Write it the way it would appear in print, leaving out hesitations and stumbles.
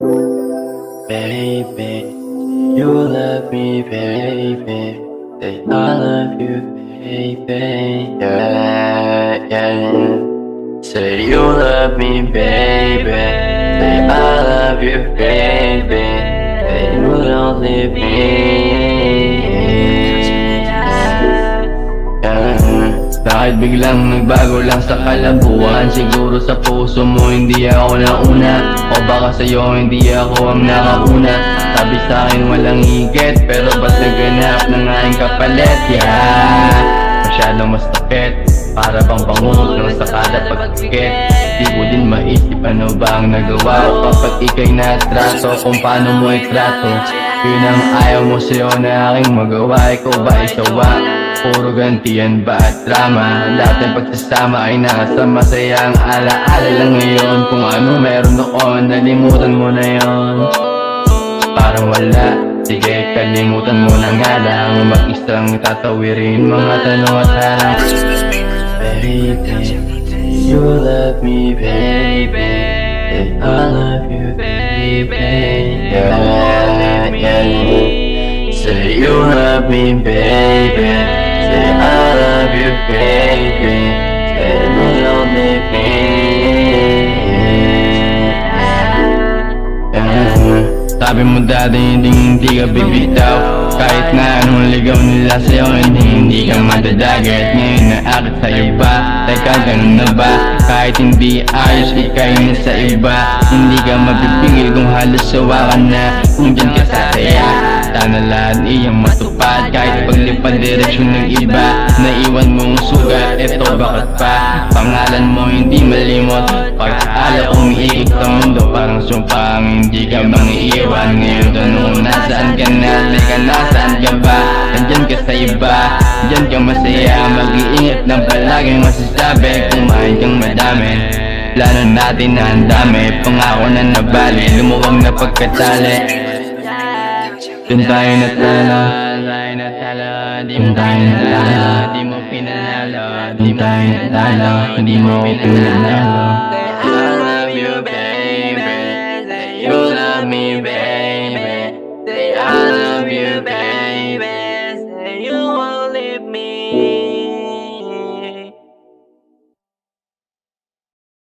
Baby, you love me, baby. Say I love you, baby. Yeah, yeah. Say you love me, baby. Say I love you, baby. Say you don't leave me. Bakit biglang nagbago lang sa kalabuan? Siguro sa puso mo hindi ako nauna, o baka sa'yo hindi ako ang nakauna. Sabi sa'kin walang higit, pero ba't naganap ng aking kapalit? Yeah, masyadong mas takit, para bang bangungot ng sakada pagkikit. Di ko din maisip ano ba ang nagawa ko kapag ika'y natrato, kung paano mo itrato. Yun ang ayaw mo sa'yo na aking magawa, ikaw ba isawa? Puro gantian ba at drama? Dating pagsasama ay nasa masayang alaala lang ngayon. Kung ano meron noon, nalimutan mo na yon. Parang wala, sige kalimutan mo na nga lang. Mag-isang tatawirin mga tanong at harang. Baby, you love me, baby. Say I love you, baby. Yeah, yeah. Say you love me, baby. Say I love you, baby. Say you don't leave me. Sabi mo dati hindi ka bibitaw, kahit na anong ligaw nila sa'yo hindi ka madadagat. Ngayon naakit sa iba, teka ganun na ba? Kahit hindi ayos ika'y nasa iba, hindi ka mapipigil kung halos sawa ka na. Kung dyan ka sasaya, sana lahat iyang matupad. Kahit paglipad direksyon ng iba, naiwan mong sugat, eto bakit pa? Pangalan mo hindi malimot, pag-ala umiikot sa mundo, parang sumpang hindi ka mangiiwan. Ngayon tanong nasaan ka na, teka nasaan ka ba? Nandyan ka sa iba, dyan ka masaya. Mag-iingat ng palaging masasabi, kumain kang madami. Plano natin na ang dami, pangako na nabali, lumuwag na pagkatali. Dun tayo natalo, dun tayo natalo, di mo pinanalo. Dun tayo natalo, di mo pinanalo.